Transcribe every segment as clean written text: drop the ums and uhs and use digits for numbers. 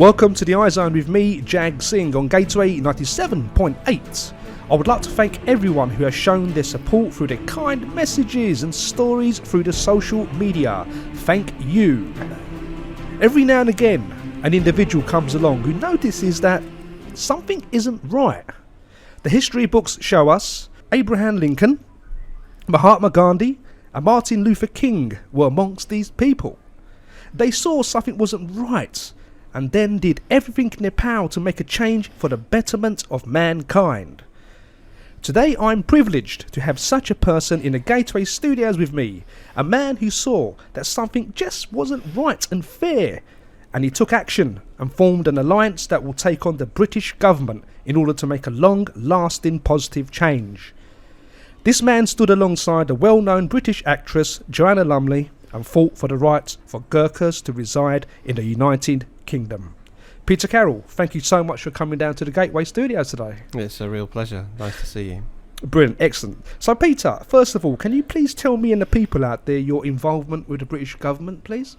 Welcome to the iZone with me, Jag Singh, on Gateway 97.8. I would like to thank everyone who has shown their support through their kind messages and stories through the social media. Thank you. Every now and again, an individual comes along who notices that something isn't right. The history books show us Abraham Lincoln, Mahatma Gandhi, and Martin Luther King were amongst these people. They saw something wasn't right and then did everything in their power to make a change for the betterment of mankind. Today I'm privileged to have such a person in the Gateway Studios with me, a man who saw that something just wasn't right and fair, and he took action and formed an alliance that will take on the British government in order to make a long-lasting positive change. This man stood alongside the well-known British actress Joanna Lumley and fought for the right for Gurkhas to reside in the United Kingdom. Peter Carroll, thank you so much for coming down to the Gateway Studios today. It's a real pleasure. Nice to see you. Brilliant, excellent. So Peter, first of all, can you please tell me and the people out there your involvement with the British government, please?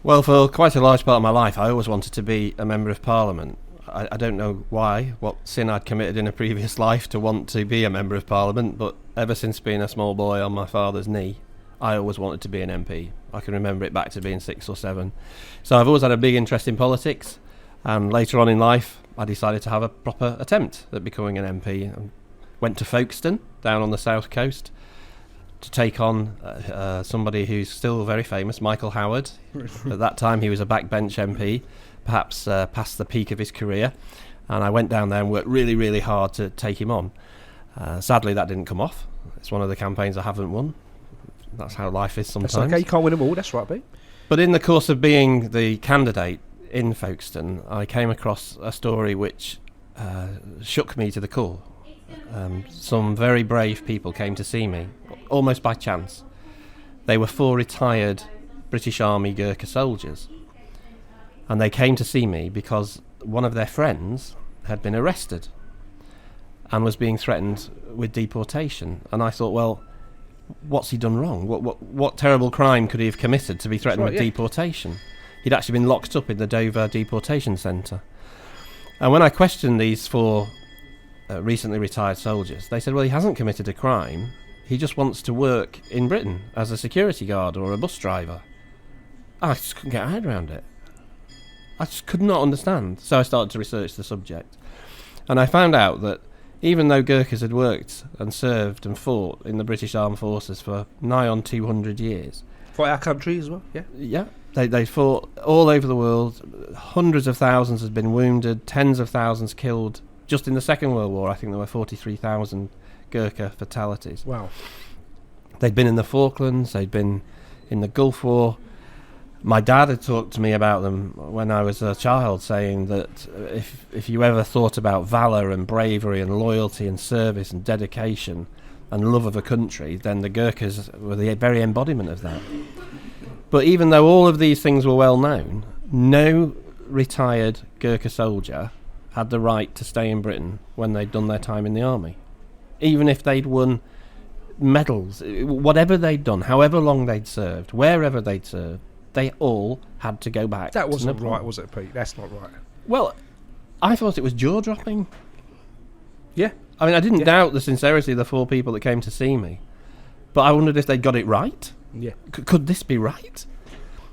Well, for quite a large part of my life, I always wanted to be a Member of Parliament. I don't know why, what sin I'd committed in a previous life to want to be a Member of Parliament, but ever since being a small boy on my father's knee, I always wanted to be an MP. I can remember it back to being 6 or 7. So I've always had a big interest in politics, and later on in life I decided to have a proper attempt at becoming an MP. I went to Folkestone, down on the south coast, to take on somebody who's still very famous, Michael Howard. At that time he was a backbench MP, perhaps past the peak of his career, and I went down there and worked really, really hard to take him on. Sadly that didn't come off. It's one of the campaigns I haven't won. That's how life is sometimes. That's okay, you can't win them all, that's right, Pete. But in the course of being the candidate in Folkestone, I came across a story which shook me to the core. Some very brave people came to see me, almost by chance. They were 4 retired British Army Gurkha soldiers. And they came to see me because one of their friends had been arrested and was being threatened with deportation. And I thought, well, what's he done wrong? What terrible crime could he have committed to be threatened with deportation? He'd actually been locked up in the Dover deportation centre. And when I questioned these 4 recently retired soldiers, they said, well, he hasn't committed a crime. He just wants to work in Britain as a security guard or a bus driver. I just couldn't get my head around it. I just could not understand. So I started to research the subject. And I found out that even though Gurkhas had worked and served and fought in the British Armed Forces for nigh on 200 years. For our country as well, yeah? Yeah. They fought all over the world. Hundreds of thousands had been wounded, tens of thousands killed. Just in the Second World War, I think there were 43,000 Gurkha fatalities. Wow. They'd been in the Falklands, they'd been in the Gulf War. My dad had talked to me about them when I was a child, saying that if you ever thought about valour and bravery and loyalty and service and dedication and love of a country, then the Gurkhas were the very embodiment of that. But even though all of these things were well known, no retired Gurkha soldier had the right to stay in Britain when they'd done their time in the army. Even if they'd won medals, whatever they'd done, however long they'd served, wherever they'd served, they all had to go back. That wasn't right, was it, Pete? That's not right. Well, I thought it was jaw-dropping. Yeah. I mean, I didn't doubt the sincerity of the 4 people that came to see me, but I wondered if they'd got it right. Yeah. Could this be right?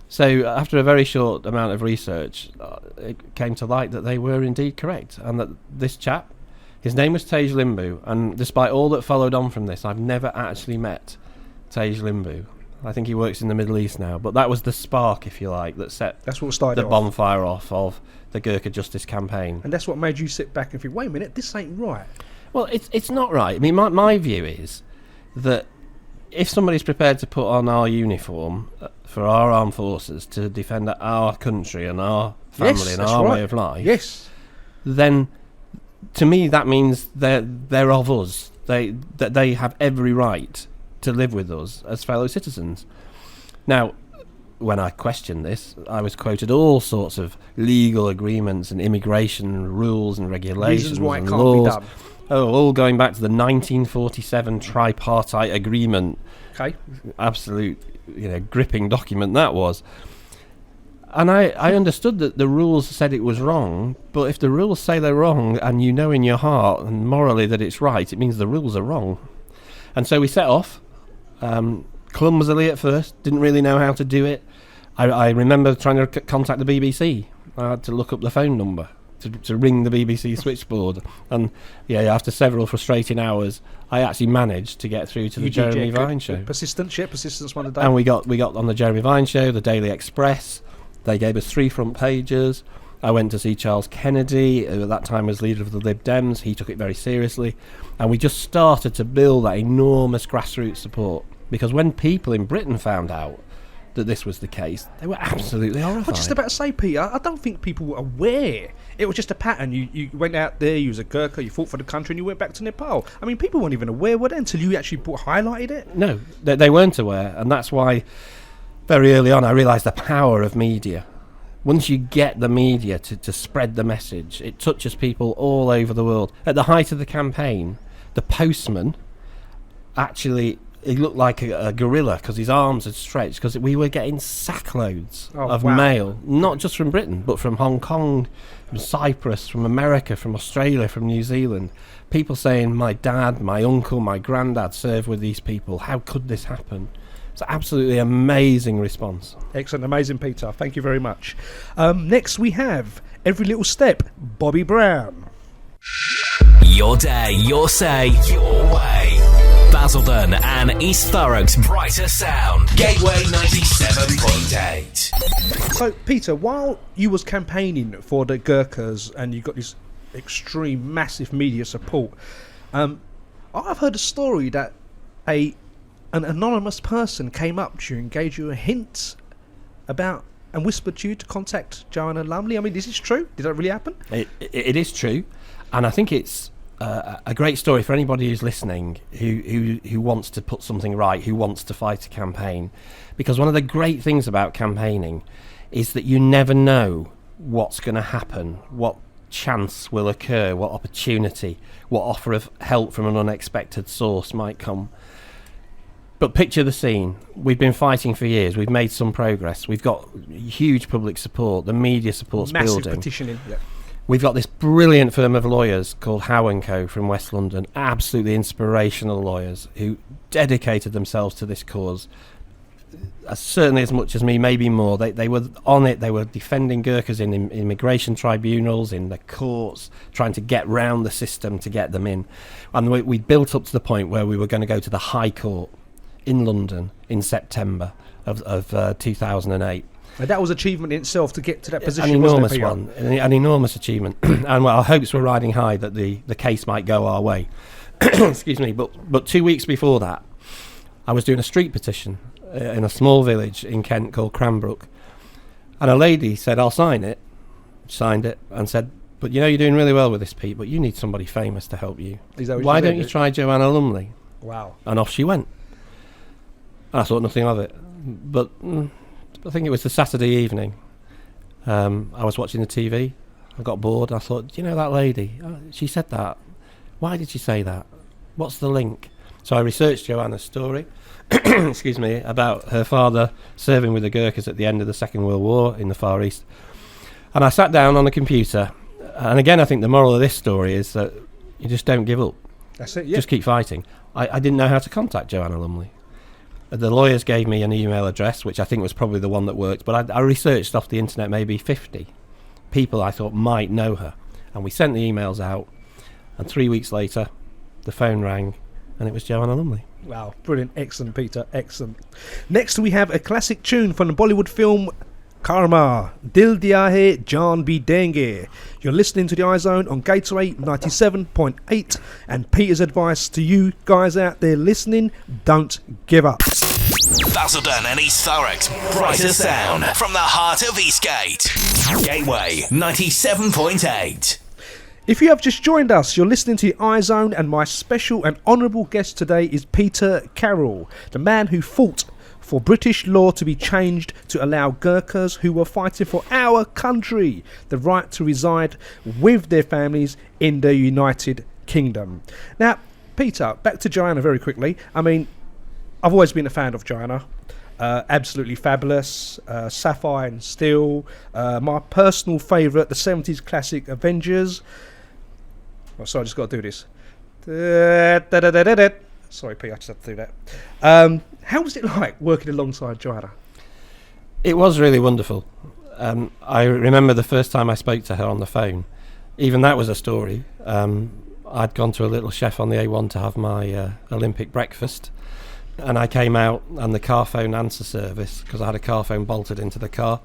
So after a very short amount of research, it came to light that they were indeed correct, and that this chap, his name was Tej Limbu, and despite all that followed on from this, I've never actually met Tej Limbu. I think he works in the Middle East now, but that was the spark, if you like, that set the bonfire off of the Gurkha Justice Campaign. And that's what made you sit back and think, wait a minute, this ain't right. Well, it's not right. I mean, my view is that if somebody's prepared to put on our uniform for our armed forces to defend our country and our family and our way of life, then to me that means they're of us. That they have every right to live with us as fellow citizens. Now, when I questioned this, I was quoted all sorts of legal agreements and immigration rules and regulations and laws. All going back to the 1947 tripartite agreement. Okay. Absolute, gripping document that was. And I understood that the rules said it was wrong, but if the rules say they're wrong and you know in your heart and morally that it's right, it means the rules are wrong. And so we set off, clumsily at first, didn't really know how to do it. I remember trying to contact the BBC. I had to look up the phone number to ring the BBC switchboard. And after several frustrating hours, I actually managed to get through to the Jeremy Vine show. Persistence won the day. And we got on the Jeremy Vine show, the Daily Express. They gave us 3 front pages. I went to see Charles Kennedy, who at that time was leader of the Lib Dems. He took it very seriously. And we just started to build that enormous grassroots support. Because when people in Britain found out that this was the case, they were absolutely horrified. I was just about to say, Peter, I don't think people were aware. It was just a pattern. You went out there, you was a Gurkha, you fought for the country, and you went back to Nepal. I mean, people weren't even aware, were they, until you actually highlighted it? No, they weren't aware, and that's why very early on I realised the power of media. Once you get the media to spread the message, it touches people all over the world. At the height of the campaign, the postman actually... He looked like a gorilla because his arms had stretched, because we were getting sackloads of mail, not just from Britain, but from Hong Kong, from Cyprus, from America, from Australia, from New Zealand. People saying, my dad, my uncle, my granddad served with these people. How could this happen? It's an absolutely amazing response. Excellent, amazing, Peter. Thank you very much. Next we have Every Little Step, Bobby Brown. Your day, your say, your way. Basildon and East Thurrock's brighter sound. Gateway 97.8. So, Peter, while you was campaigning for the Gurkhas and you got this extreme, massive media support, I've heard a story that an anonymous person came up to you and gave you a hint about and whispered to you to contact Joanna Lumley. I mean, is this true? Did that really happen? It is true, and I think it's a great story for anybody who's listening, who wants to put something right, who wants to fight a campaign. Because one of the great things about campaigning is that you never know what's going to happen, what chance will occur, what opportunity, what offer of help from an unexpected source might come. But picture the scene. We've been fighting for years. We've made some progress. We've got huge public support. The media support's building. Massive petitioning, yeah. We've got this brilliant firm of lawyers called Howe & Co from West London, absolutely inspirational lawyers who dedicated themselves to this cause, certainly as much as me, maybe more. They were on it. They were defending Gurkhas in immigration tribunals, in the courts, trying to get round the system to get them in. And we built up to the point where we were going to go to the High Court in London in September of 2008. And that was achievement in itself to get to that position. An enormous one, an enormous achievement. And our hopes were riding high that the case might go our way. Excuse me, but 2 weeks before that, I was doing a street petition in a small village in Kent called Cranbrook. And a lady said, I'll sign it. Signed it and said, but you know, you're doing really well with this, Pete, but you need somebody famous to help you. Why don't you try Joanna Lumley? Wow. And off she went. And I thought nothing of it. But... I think it was the Saturday evening. I was watching the TV. I got bored. I thought, you know that lady? She said that. Why did she say that? What's the link? So I researched Joanna's story, excuse me, about her father serving with the Gurkhas at the end of the Second World War in the Far East. And I sat down on the computer. And again, I think the moral of this story is that you just don't give up. That's it, yeah. Just keep fighting. I didn't know how to contact Joanna Lumley. The lawyers gave me an email address, which I think was probably the one that worked, but I researched off the internet maybe 50 people I thought might know her. And we sent the emails out, and 3 weeks later, the phone rang, and it was Joanna Lumley. Wow, brilliant. Excellent, Peter. Excellent. Next, we have a classic tune from the Bollywood film Karma, Dil Diya Hai Jaan Bhi Denge. You're listening to the iZone on Gateway 97.8, and Peter's advice to you guys out there listening, don't give up. Basildon and East Thurrock's brighter sound from the heart of Eastgate. Gateway 97.8. If you have just joined us, you're listening to the iZone, and my special and honourable guest today is Peter Carroll, the man who fought for British law to be changed to allow Gurkhas who were fighting for our country the right to reside with their families in the United Kingdom. Now, Peter, back to Joanna very quickly. I mean, I've always been a fan of Joanna. absolutely fabulous. Sapphire and Steel. My personal favourite, the 70s classic Avengers. Oh, sorry, I just got to do this. Sorry, Pete, I just had to do that. How was it like working alongside Joanna? It was really wonderful. I remember the first time I spoke to her on the phone. Even that was a story. I'd gone to a little chef on the A1 to have my Olympic breakfast, and I came out and the car phone answer service, because I had a car phone bolted into the car,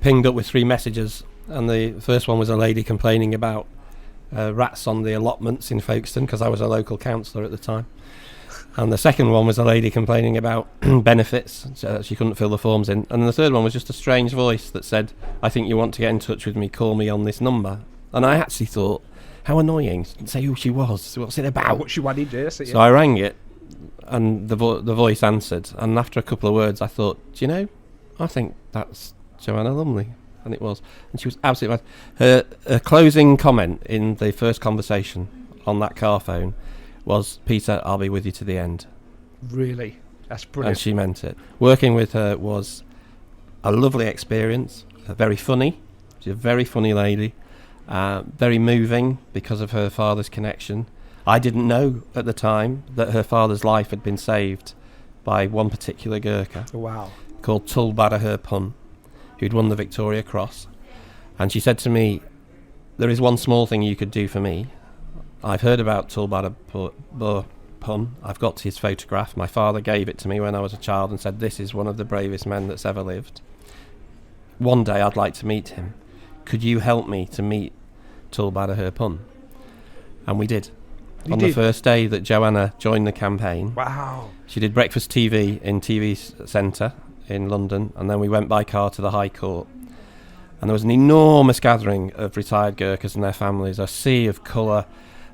pinged up with 3 messages, and the first one was a lady complaining about rats on the allotments in Folkestone, because I was a local councillor at the time. And the second one was a lady complaining about benefits, so she couldn't fill the forms in. And the third one was just a strange voice that said, "I think you want to get in touch with me, call me on this number." And I actually thought, how annoying. She didn't say who she was, what's it about? What she wanted, yes. So I rang it, and the voice answered. And after a couple of words, I thought, do you know, I think that's Joanna Lumley. And it was. And she was absolutely mad. Her closing comment in the first conversation on that car phone was, "Peter, I'll be with you to the end." Really? That's brilliant. And she meant it. Working with her was a lovely experience, very funny. She's a very funny lady, very moving because of her father's connection. I didn't know at the time that her father's life had been saved by one particular Gurkha. Wow. Called Tulbada Herpun, who'd won the Victoria Cross. And she said to me, "There is one small thing you could do for me. I've heard about Tulbada Pun. I've got his photograph. My father gave it to me when I was a child and said, this is one of the bravest men that's ever lived. One day I'd like to meet him. Could you help me to meet Tulbada Herpun?" And we did. On the first day that Joanna joined the campaign. Wow. She did breakfast TV in TV Centre in London, and then we went by car to the High Court. And there was an enormous gathering of retired Gurkhas and their families, a sea of colour,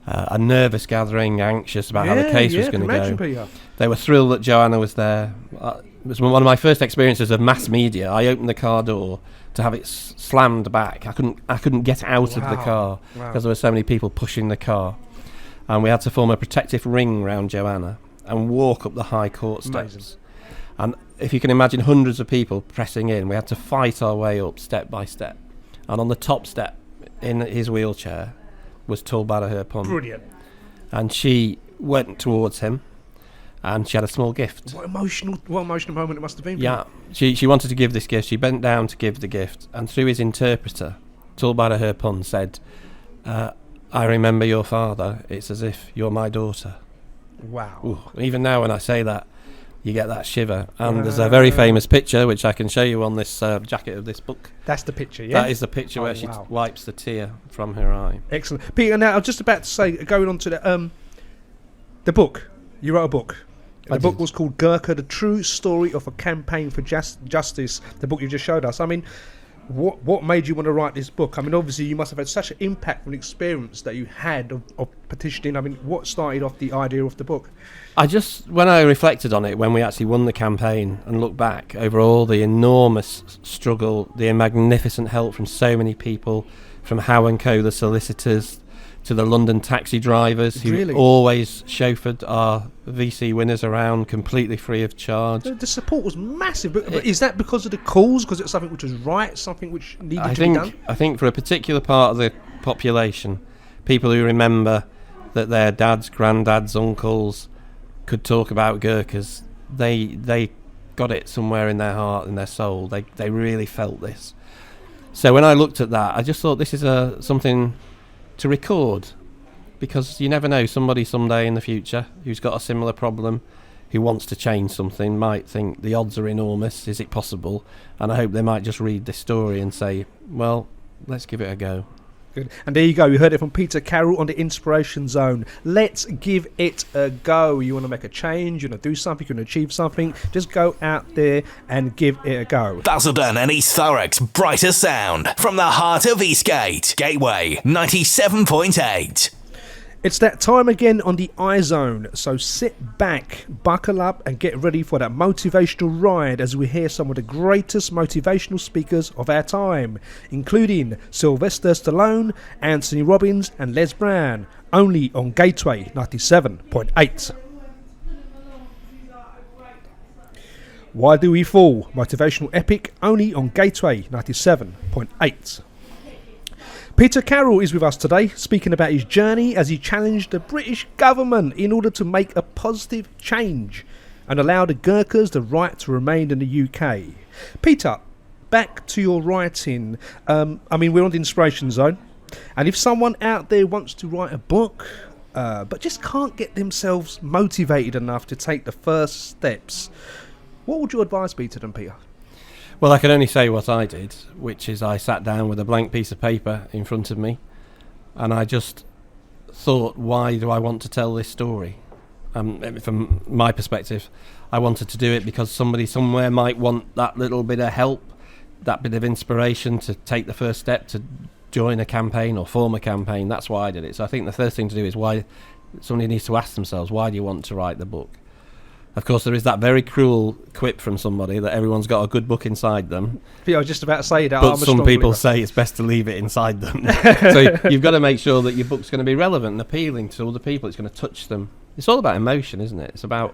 a nervous gathering, anxious about how the case was going to go. They were thrilled that Joanna was there. It was one of my first experiences of mass media. I opened the car door to have it slammed back. I couldn't get out of the car because there were so many people pushing the car. And we had to form a protective ring round Joanna and walk up the High Court steps. Amazing. And if you can imagine hundreds of people pressing in, we had to fight our way up step by step. And on the top step, in his wheelchair, was Tulbada Herpun. Brilliant. And she went towards him, and she had a small gift. What emotional moment it must have been. Yeah, she wanted to give this gift. She bent down to give the gift, and through his interpreter, Tulbada Herpun said, "I remember your father. It's as if you're my daughter." Wow. Ooh, even now when I say that, you get that shiver. And there's a very famous picture, which I can show you on this jacket of this book. That's the picture, yeah? That is the picture where she wipes the tear from her eye. Excellent. Peter, now I was just about to say, going on to the book. You wrote a book. The book was called Gurkha, The True Story of a Campaign for Justice, the book you just showed us. I mean, what made you want to write this book? I mean, obviously you must have had such an impact from the experience that you had of petitioning. I mean, what started off the idea of the book? When I reflected on it, when we actually won the campaign and looked back over all the enormous struggle, the magnificent help from so many people, from Howe & Co, the solicitors, to the London taxi drivers who always chauffeured our VC winners around completely free of charge. The support was massive, but is that because of the cause? Because it's something which was right, something which needed to be done? I think for a particular part of the population, people who remember that their dads, granddads, uncles could talk about Gurkhas, they got it somewhere in their heart and their soul. They really felt this. So when I looked at that, I just thought this is something to record, because you never know, somebody someday in the future who's got a similar problem, who wants to change something, might think the odds are enormous, is it possible? And I hope they might just read this story and say, well, let's give it a go. Good. And there you go, you heard it from Peter Carroll on the Inspiration Zone. Let's give it a go. You want to make a change, you want to do something, you want to achieve something, just go out there and give it a go. Basildon and East Thurrock's brightest sound from the heart of Eastgate. Gateway 97.8. It's that time again on the iZone, so sit back, buckle up and get ready for that motivational ride as we hear some of the greatest motivational speakers of our time, including Sylvester Stallone, Anthony Robbins and Les Brown, only on Gateway 97.8. Why Do We Fall? Motivational epic, only on Gateway 97.8. Peter Carroll is with us today, speaking about his journey as he challenged the British government in order to make a positive change and allow the Gurkhas the right to remain in the UK. Peter, back to your writing. We're on the Inspiration Zone, and if someone out there wants to write a book, but just can't get themselves motivated enough to take the first steps, what would your advice be to them, Peter? Well, I can only say what I did, which is I sat down with a blank piece of paper in front of me, and I just thought, why do I want to tell this story? From my perspective, I wanted to do it because somebody somewhere might want that little bit of help, that bit of inspiration to take the first step to join a campaign or form a campaign. That's why I did it. So I think the first thing to do is why somebody needs to ask themselves, why do you want to write the book? Of course, there is that very cruel quip from somebody that everyone's got a good book inside them. Yeah, I was just about to say that. But some people say it's best to leave it inside them. So you've got to make sure that your book's going to be relevant and appealing to other people. It's going to touch them. It's all about emotion, isn't it? It's about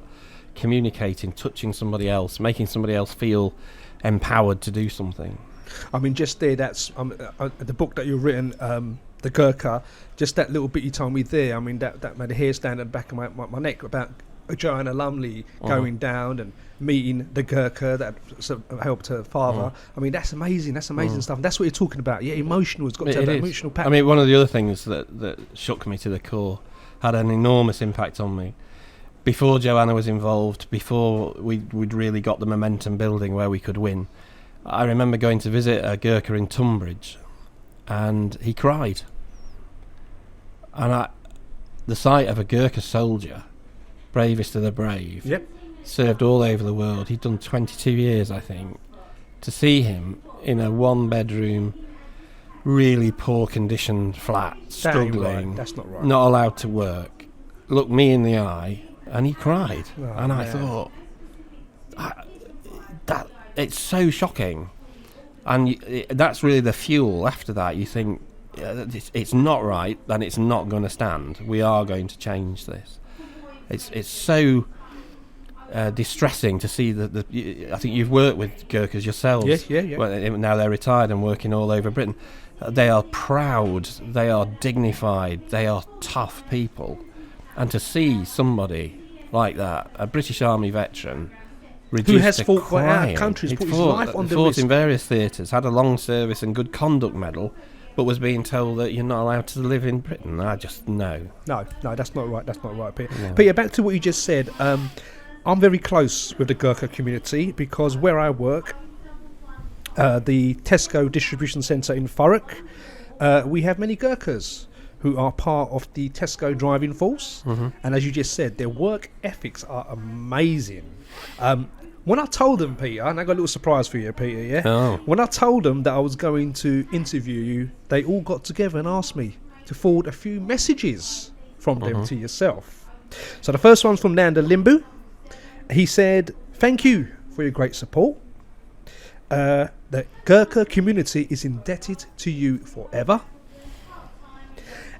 communicating, touching somebody else, making somebody else feel empowered to do something. I mean, just there, that's the book that you've written, The Gurkha, just that little bit you told me there, I mean, that made a hair stand at the back of my neck about Joanna Lumley going down and meeting the Gurkha that helped her father. I mean, that's amazing stuff. And that's what you're talking about. Yeah, emotional. It's got to have that emotional pattern. I mean, one of the other things that shook me to the core, had an enormous impact on me. Before Joanna was involved, before we'd really got the momentum building where we could win, I remember going to visit a Gurkha in Tunbridge, and he cried. And the sight of a Gurkha soldier, bravest of the brave, served all over the world. He'd done 22 years, I think. To see him in a one-bedroom, really poor conditioned flat, struggling, that's not right. Not allowed to work, looked me in the eye, and he cried. I thought, that it's so shocking. And that's really the fuel after that. You think, it's not right, then it's not going to stand. We are going to change this. It's so distressing to see that. I think you've worked with Gurkhas yourselves. Yeah. Well, now they're retired and working all over Britain. They are proud, they are dignified, they are tough people. And to see somebody like that, a British Army veteran, who has fought for our country, put his life on the fought risk. in various theatres, had a long service and good conduct medal, but was being told that you're not allowed to live in Britain. I just no, that's not right. That's not right, Peter. No. Peter, back to what you just said. I'm very close with the Gurkha community because where I work, the Tesco distribution centre in Thurrock, we have many Gurkhas who are part of the Tesco driving force, and as you just said, their work ethics are amazing. When I told them, Peter, and I got a little surprise for you, Peter, yeah? Oh. When I told them that I was going to interview you, they all got together and asked me to forward a few messages from them to yourself. So the first one's from Nanda Limbu. He said, "Thank you for your great support. The Gurkha community is indebted to you forever."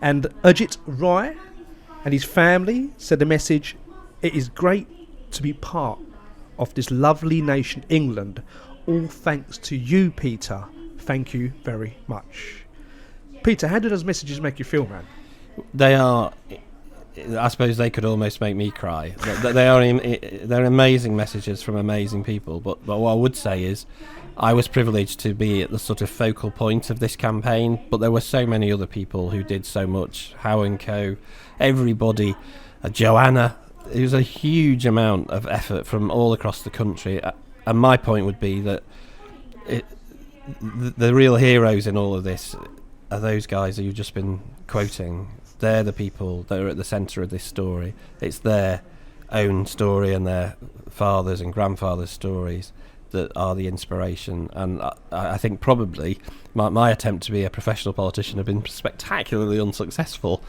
And Ajit Rai and his family said the message, "It is great to be part of this lovely nation, England. All thanks to you, Peter. Thank you very much." Peter, how do those messages make you feel, man? They are, I suppose they could almost make me cry. They're amazing messages from amazing people. But what I would say is, I was privileged to be at the sort of focal point of this campaign, but there were so many other people who did so much. Howe and Co, everybody, Joanna. It was a huge amount of effort from all across the country. And my point would be that the real heroes in all of this are those guys that you've just been quoting. They're the people that are at the centre of this story. It's their own story and their fathers' and grandfathers' stories that are the inspiration. And I think probably my attempt to be a professional politician have been spectacularly unsuccessful.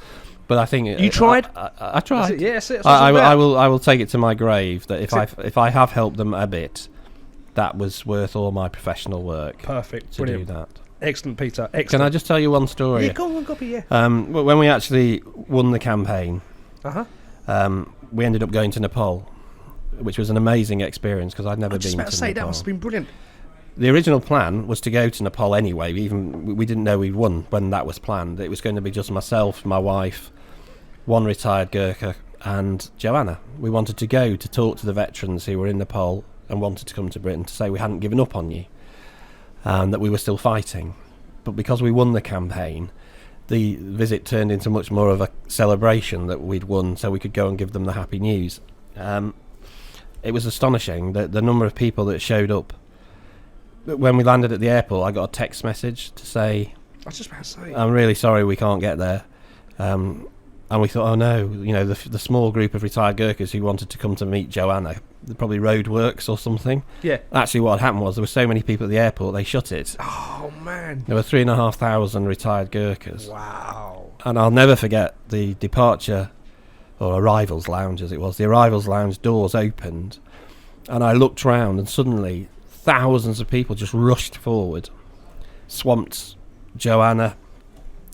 But I think you tried. I tried. Yes, I will take it to my grave that if I have helped them a bit, that was worth all my professional work. Perfect. To Brilliant. do that. Excellent, Peter. Excellent. Can I just tell you one story? Yeah, go on, copy. Yeah. When we actually won the campaign, we ended up going to Nepal which was an amazing experience because I'd never been to Nepal. I was just about to say, that must have been brilliant. The original plan was to go to Nepal anyway. Even we didn't know we'd won when that was planned. It was going to be just myself, my wife, one retired Gurkha, and Joanna. We wanted to go to talk to the veterans who were in Nepal and wanted to come to Britain to say we hadn't given up on you and that we were still fighting. But because we won the campaign, the visit turned into much more of a celebration that we'd won, so we could go and give them the happy news. It was astonishing, the number of people that showed up. When we landed at the airport, I got a text message to say, I was just about to say, I'm really sorry we can't get there. And we thought, oh no, the small group of retired Gurkhas who wanted to come to meet Joanna, probably roadworks or something. Yeah. Actually, what had happened was there were so many people at the airport, they shut it. Oh, man. There were 3,500 retired Gurkhas. Wow. And I'll never forget the departure, or arrivals lounge as it was. The arrivals lounge doors opened, and I looked round, and suddenly thousands of people just rushed forward, swamped Joanna.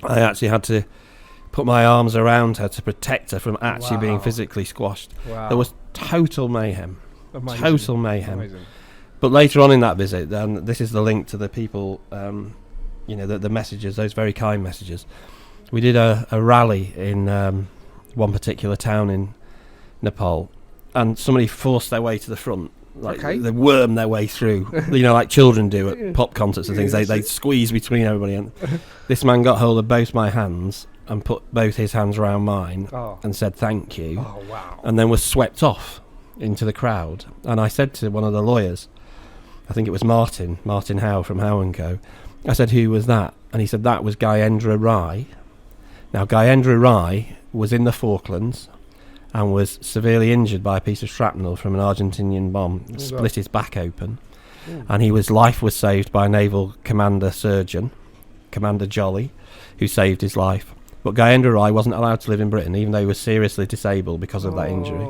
I actually had to put my arms around her to protect her from actually being physically squashed. Wow. There was total mayhem. Amazing. Total mayhem. Amazing. But later on in that visit, and this is the link to the people, the messages, those very kind messages. We did a rally in one particular town in Nepal, and somebody forced their way to the front. They worm their way through, like children do at pop concerts and things. They squeeze between everybody, and this man got hold of both my hands and put both his hands around mine and said thank you. Oh, wow. And then was swept off into the crowd. And I said to one of the lawyers, I think it was Martin Howe from Howe & Co. I said, who was that? And he said, that was Gayendra Rai. Now, Gayendra Rai was in the Falklands and was severely injured by a piece of shrapnel from an Argentinian bomb. Split his back open. And his life was saved by a naval commander surgeon, Commander Jolly, who saved his life. But Gayendra Rai wasn't allowed to live in Britain, even though he was seriously disabled because of that injury.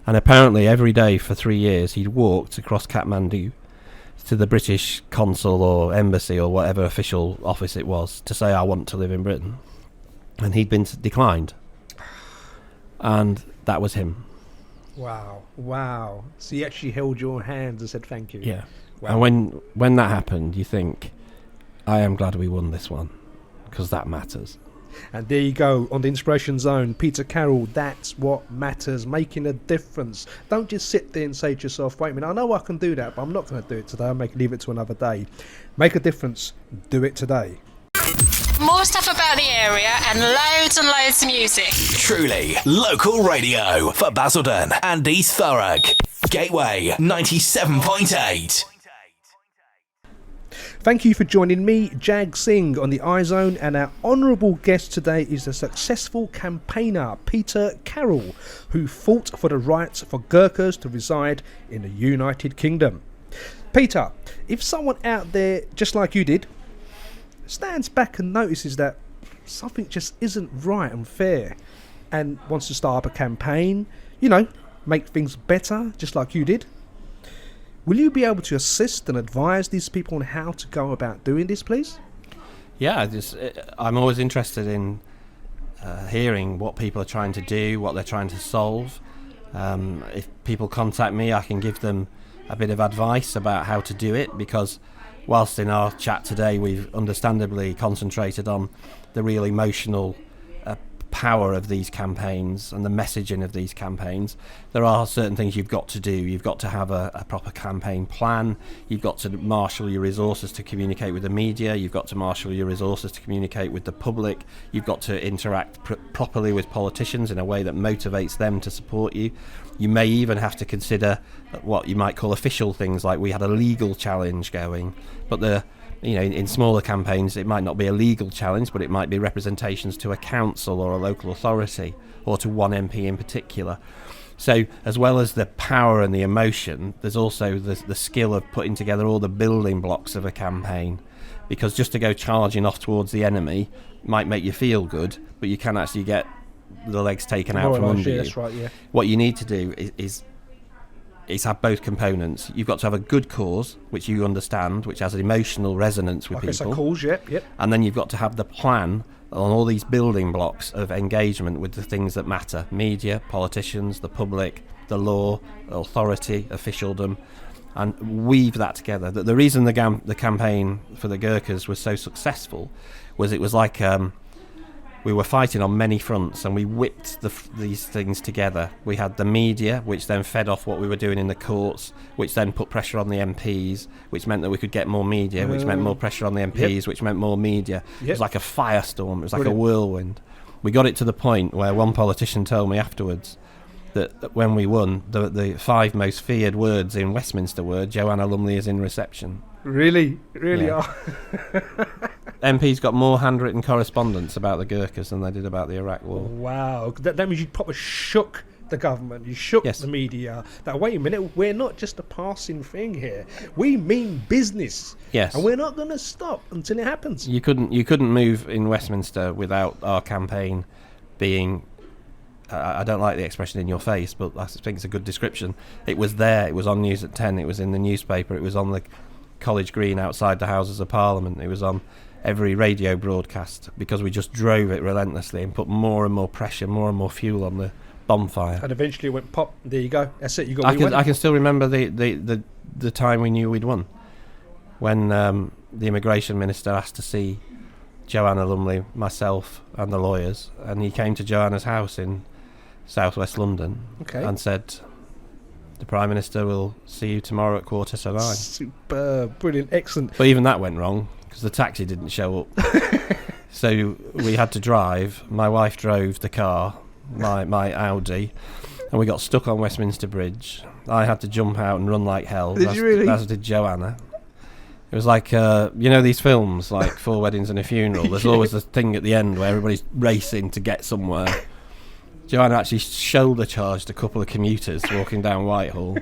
And apparently every day for 3 years he'd walked across Kathmandu to the British consul or embassy or whatever official office it was to say, I want to live in Britain. And he'd been declined. And that was him. Wow. So he actually held your hands and said thank you. Yeah. Wow. And when that happened, you think, I am glad we won this one, because that matters. And there you go, on the Inspiration Zone, Peter Carroll, that's what matters, making a difference. Don't just sit there and say to yourself, wait a minute, I know I can do that, but I'm not going to do it today, leave it to another day. Make a difference, do it today. More stuff about the area and loads of music. Truly local radio for Basildon and East Thurrock. Gateway 97.8. Thank you for joining me, Jag Singh, on the iZone, and our honourable guest today is the successful campaigner Peter Carroll, who fought for the rights for Gurkhas to reside in the United Kingdom. Peter, if someone out there, just like you did, stands back and notices that something just isn't right and fair and wants to start up a campaign, make things better, just like you did, will you be able to assist and advise these people on how to go about doing this, please? Yeah, I'm always interested in hearing what people are trying to do, what they're trying to solve. If people contact me, I can give them a bit of advice about how to do it, because whilst in our chat today we've understandably concentrated on the real emotional power of these campaigns and the messaging of these campaigns, there are certain things you've got to do. You've got to have a proper campaign plan. You've got to marshal your resources to communicate with the media. You've got to marshal your resources to communicate with the public. You've got to interact properly with politicians in a way that motivates them to support you. You may even have to consider what you might call official things, like we had a legal challenge going, but in smaller campaigns it might not be a legal challenge, but it might be representations to a council or a local authority or to one MP in particular. So as well as the power and the emotion, there's also the skill of putting together all the building blocks of a campaign, because just to go charging off towards the enemy might make you feel good, but you can actually get the legs taken out from under you. That's right, yeah. What you need to do is have both components. You've got to have a good cause, which you understand, which has an emotional resonance with people. Like a cause, yep. And then you've got to have the plan on all these building blocks of engagement with the things that matter: media, politicians, the public, the law, authority, officialdom, and weave that together. The reason the campaign for the Gurkhas was so successful was it was like we were fighting on many fronts, and we whipped these things together. We had the media, which then fed off what we were doing in the courts, which then put pressure on the MPs, which meant that we could get more media, which meant more pressure on the MPs, which meant more media. It was like a firestorm. It was like a whirlwind. We got it to the point where one politician told me afterwards that when we won, the 5 most feared words in Westminster were "Joanna Lumley is in reception." Really Yeah. are. MPs got more handwritten correspondence about the Gurkhas than they did about the Iraq War. Wow, that means you probably shook the government, you shook the media. That wait a minute, we're not just a passing thing here. We mean business. Yes, and we're not going to stop until it happens. You couldn't move in Westminster without our campaign being. I don't like the expression "in your face," but I think it's a good description. It was there. It was on News at 10. It was in the newspaper. It was on the College Green outside the Houses of Parliament. It was on every radio broadcast, because we just drove it relentlessly and put more and more pressure, more and more fuel on the bonfire. And eventually it went pop. There you go. That's it. You got. I can still remember the time we knew we'd won, when the immigration minister asked to see Joanna Lumley, myself, and the lawyers, and he came to Joanna's house in southwest London and said, "The Prime Minister will see you tomorrow at 9:15." Superb, brilliant, excellent. But even that went wrong, because the taxi didn't show up. So we had to drive. My wife drove the car, my Audi, and we got stuck on Westminster Bridge. I had to jump out and run like hell. Did you really? As did Joanna. It was like, these films, like 4 Weddings and a Funeral. There's always the thing at the end where everybody's racing to get somewhere. Joanna actually shoulder charged a couple of commuters walking down Whitehall.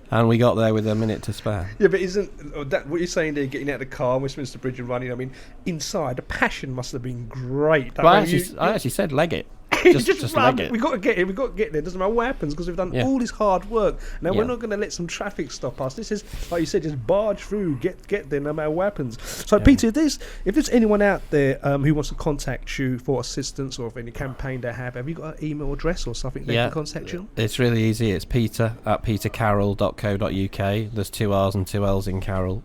And we got there with a minute to spare. Yeah, but isn't that what you're saying there, getting out of the car, Westminster Bridge and running? I mean, inside, the passion must have been great. Well, I actually said leg it. Just leg it. We've got to get it. We've got to get there. Doesn't matter what happens, because we've done all this hard work. Now, we're not going to let some traffic stop us. This is, like you said, just barge through, get there, no matter what happens. So, Peter, if there's anyone out there who wants to contact you for assistance, or for any campaign they have you got an email address or something they can contact you on? It's really easy. It's peter@petercarroll.co.uk. There's 2 R's and 2 L's in Carroll.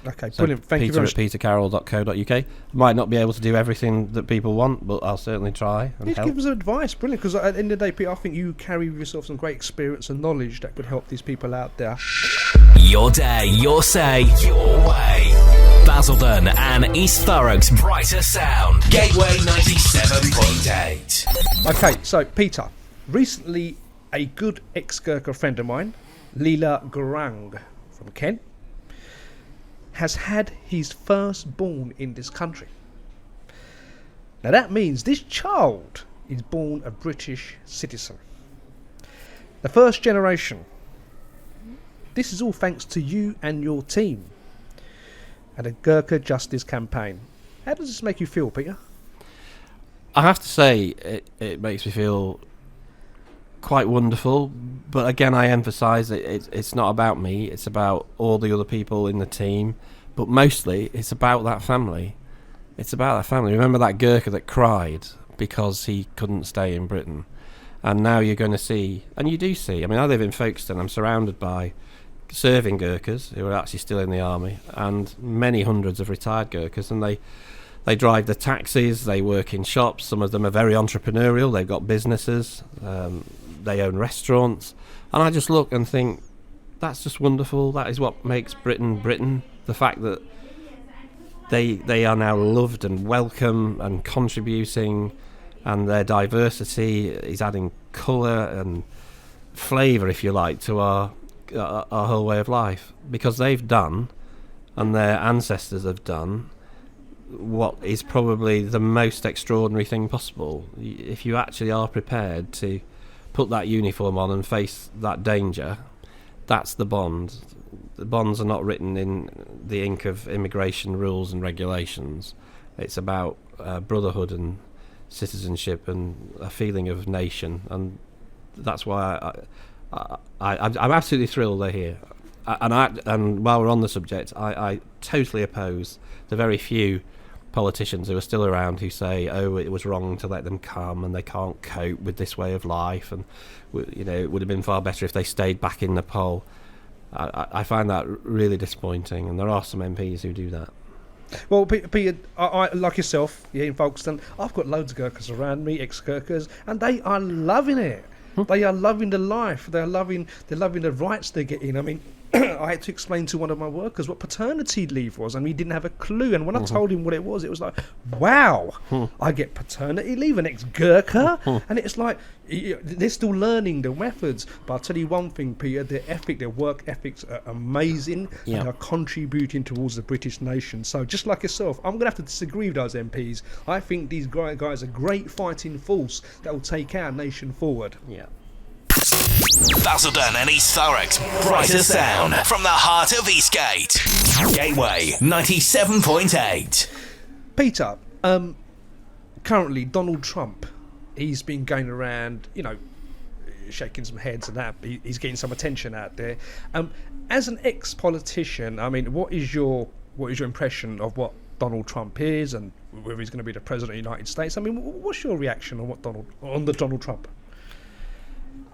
Okay, so brilliant. Thank you very much. peter@petercarroll.co.uk. Might not be able to do everything that people want, but I'll certainly try and help. Give us advice, brilliant, because at the end of the day, Peter, I think you carry with yourself some great experience and knowledge that could help these people out there. Your day, your say, your way. Basildon and East Thurrock's brighter sound. Gateway 97.8. Okay, so Peter, recently a good ex-Gurkha friend of mine, Leela Gurung from Kent, has had his firstborn in this country. Now that means this child is born a British citizen. The first generation. This is all thanks to you and your team at the Gurkha Justice Campaign. How does this make you feel, Peter? I have to say, it makes me feel quite wonderful, but again I emphasise it's not about me, it's about all the other people in the team, but mostly it's about that family. Remember that Gurkha that cried because he couldn't stay in Britain, and now you're going to see, and you do see, I mean, I live in Folkestone, I'm surrounded by serving Gurkhas who are actually still in the army, and many hundreds of retired Gurkhas, and they drive the taxis, they work in shops, some of them are very entrepreneurial, they've got businesses, they own restaurants, and I just look and think, that's just wonderful. That is what makes Britain Britain. The fact that they are now loved and welcome and contributing, and their diversity is adding colour and flavour, if you like, to our whole way of life, because they've done, and their ancestors have done, what is probably the most extraordinary thing possible. If you actually are prepared to put that uniform on and face that danger, that's the bond. The bonds are not written in the ink of immigration rules and regulations. It's about brotherhood and citizenship and a feeling of nation, and that's why I'm absolutely thrilled they're here. And while we're on the subject, I totally oppose the very few politicians who are still around who say, oh, it was wrong to let them come and they can't cope with this way of life, and it would have been far better if they stayed back in the poll. I find that really disappointing, and there are some MPs who do that. Well, Peter, I like yourself, in Folkestone, I've got loads of Gurkhas around me, ex-Gurkhas, and they are loving it. They are loving the life. They're loving the rights they're getting. I mean, I had to explain to one of my workers what paternity leave was, and he didn't have a clue. And when I told him what it was like, wow, I get paternity leave, an ex-Gurkha, and it's like they're still learning the methods. But I'll tell you one thing, Peter, their work ethics are amazing, and are contributing towards the British nation. So just like yourself, I'm going to have to disagree with those MPs. I think these guys are great fighting force that will take our nation forward. Yeah. Basildon and East Thurrock's brighter sound from the heart of Eastgate. Gateway 97.8. Peter, currently Donald Trump, he's been going around, shaking some heads and that. He's getting some attention out there. As an ex-politician, I mean, what is your impression of what Donald Trump is, and whether he's going to be the president of the United States? I mean, what's your reaction on the Donald Trump?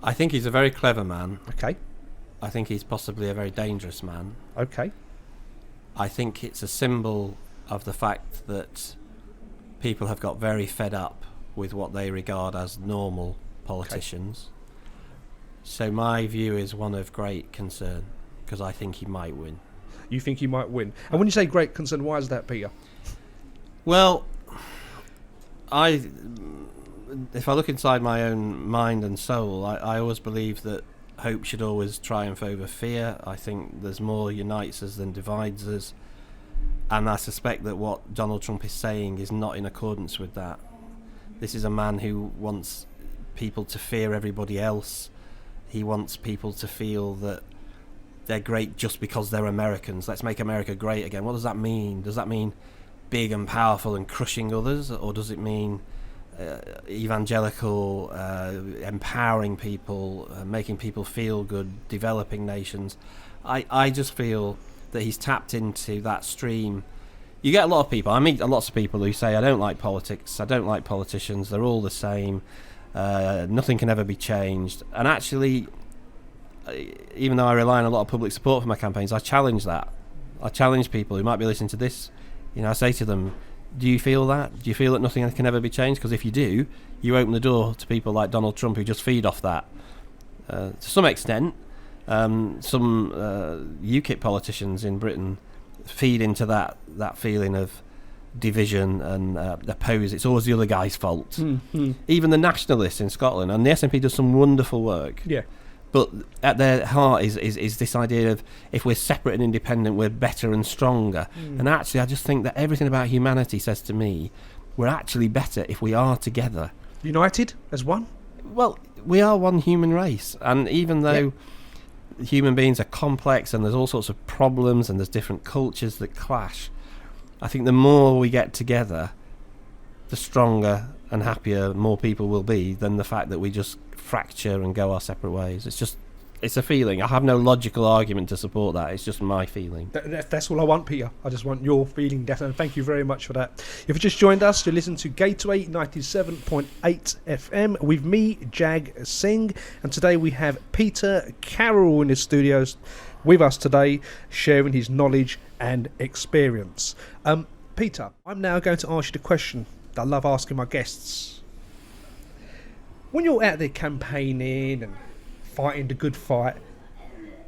I think he's a very clever man. Okay. I think he's possibly a very dangerous man. Okay. I think it's a symbol of the fact that people have got very fed up with what they regard as normal politicians. Okay. So my view is one of great concern, because I think he might win. You think he might win? And when you say great concern, why is that, Peter? Well, if I look inside my own mind and soul, I always believe that hope should always triumph over fear. I think there's more unites us than divides us, and I suspect that what Donald Trump is saying is not in accordance with that. This is a man who wants people to fear everybody else. He wants people to feel that they're great just because they're Americans. Let's make America great again. What does that mean? Does that mean big and powerful and crushing others, or does it mean evangelical, empowering people, making people feel good, developing nations? I just feel that he's tapped into that stream. You get a lot of people, I meet lots of people who say, I don't like politics, I don't like politicians, they're all the same, nothing can ever be changed. And actually, even though I rely on a lot of public support for my campaigns, I challenge that. I challenge people who might be listening to this. I say to them, do you feel that? Do you feel that nothing can ever be changed? Because if you do, you open the door to people like Donald Trump who just feed off that. To some extent, some UKIP politicians in Britain feed into that feeling of division and oppose. It's always the other guy's fault. Mm-hmm. Even the nationalists in Scotland, and the SNP does some wonderful work. Yeah. But at their heart is this idea of, if we're separate and independent, we're better and stronger. And actually, I just think that everything about humanity says to me, we're actually better if we are together. United as one? Well, we are one human race. And even though human beings are complex and there's all sorts of problems and there's different cultures that clash, I think the more we get together, the stronger and happier more people will be than the fact that we just fracture and go our separate ways. It's a feeling. I have no logical argument to support that. It's just my feeling. That's all I want, Peter. I just want your feeling, definitely. Thank you very much for that. If you just joined us, you listen to Gateway 97.8 FM with me, Jag Singh, and today we have Peter Carroll in the studios with us today, sharing his knowledge and experience. Peter, I'm now going to ask you the question that I love asking my guests. When you're out there campaigning and fighting the good fight,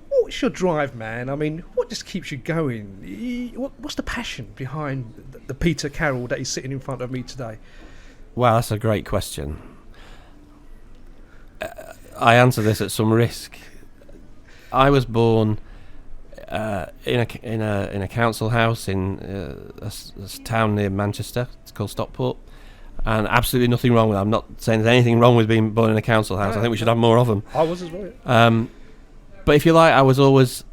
what's your drive, man? I mean, what just keeps you going? What's the passion behind the Peter Carroll that is sitting in front of me today? Well, that's a great question. I answer this at some risk. I was born in a council house in a town near Manchester. It's called Stockport. And absolutely nothing wrong with that. I'm not saying there's anything wrong with being born in a council house. I think we should have more of them. I was as well. But if you like, I was always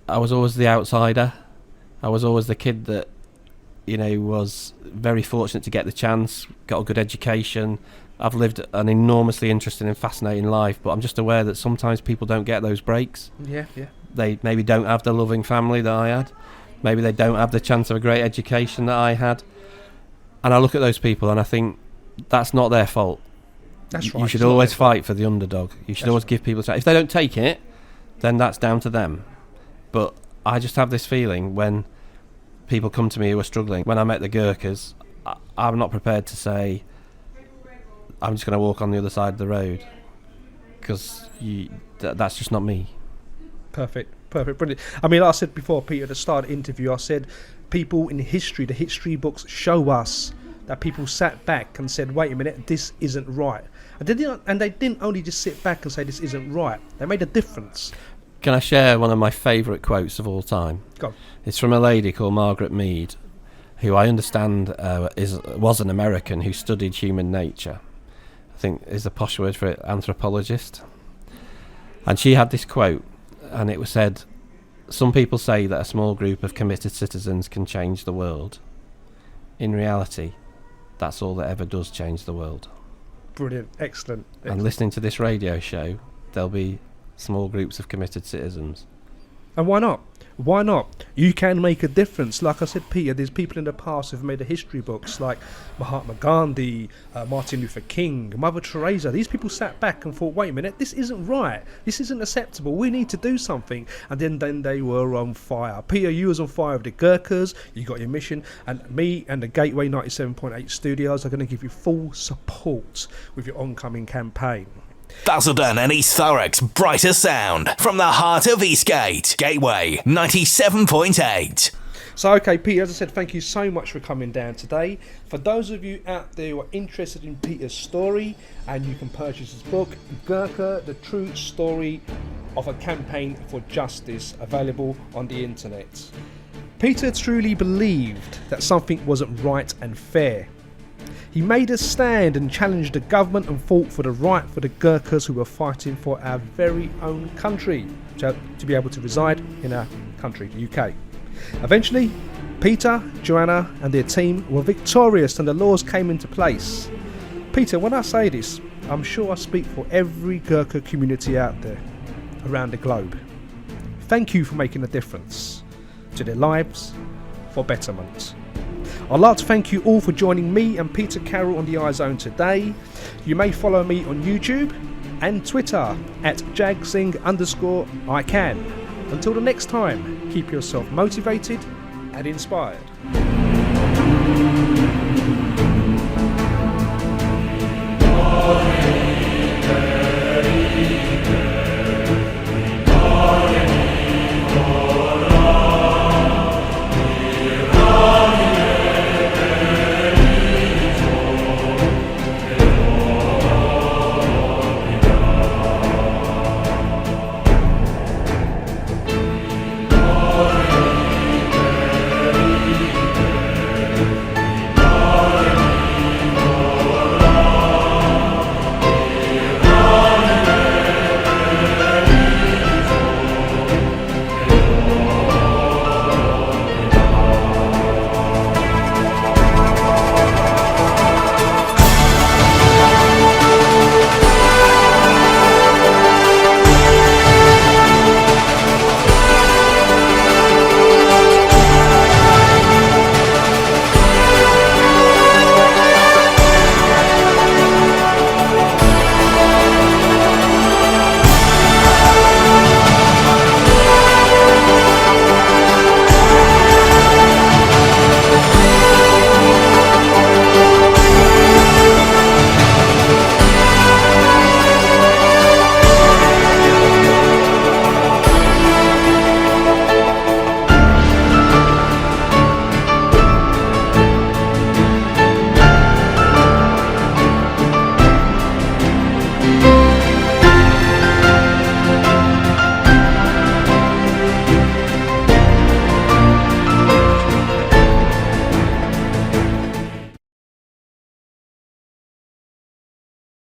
the outsider. I was always the kid that, was very fortunate to get the chance, got a good education. I've lived an enormously interesting and fascinating life, but I'm just aware that sometimes people don't get those breaks. Yeah. They maybe don't have the loving family that I had. Maybe they don't have the chance of a great education that I had. And I look at those people and I think that's not their fault. That's right. You should always fight for the underdog. You should always give people a chance. If they don't take it, then that's down to them. But I just have this feeling when people come to me who are struggling. When I met the Gurkhas, I'm not prepared to say, I'm just going to walk on the other side of the road, because that's just not me. Perfect, brilliant. I mean, like I said before, Peter, at the start of the interview, I said people in history, the history books show us that people sat back and said, wait a minute, this isn't right. And they didn't only just sit back and say this isn't right. They made a difference. Can I share one of my favourite quotes of all time? Go. It's from a lady called Margaret Mead, who I understand was an American who studied human nature. I think is the posh word for it, anthropologist. And she had this quote, and it was said, "Some people say that a small group of committed citizens can change the world. In reality, that's all that ever does change the world." Brilliant, excellent. And listening to this radio show, there'll be small groups of committed citizens. And why not? Why not? You can make a difference. Like I said, Peter, there's people in the past who've made the history books, like Mahatma Gandhi, Martin Luther King, Mother Teresa. These people sat back and thought, wait a minute, this isn't right. This isn't acceptable. We need to do something. And then they were on fire. Peter, you was on fire with the Gurkhas. You got your mission. And me and the Gateway 97.8 studios are going to give you full support with your oncoming campaign. Basildon and East Thurrock's brighter sound from the heart of Eastgate. Gateway 97.8. So, okay, Peter, as I said, thank you so much for coming down today. For those of you out there who are interested in Peter's story, and you can purchase his book, Gurkha, The True Story of a Campaign for Justice, available on the internet. Peter truly believed that something wasn't right and fair. He made a stand and challenged the government and fought for the right for the Gurkhas who were fighting for our very own country, to be able to reside in our country, the UK. Eventually, Peter, Joanna and their team were victorious and the laws came into place. Peter, when I say this, I'm sure I speak for every Gurkha community out there around the globe. Thank you for making a difference to their lives for betterment. I'd like to thank you all for joining me and Peter Carroll on the iZone today. You may follow me on YouTube and Twitter at jagsing_ICAN. Until the next time, keep yourself motivated and inspired.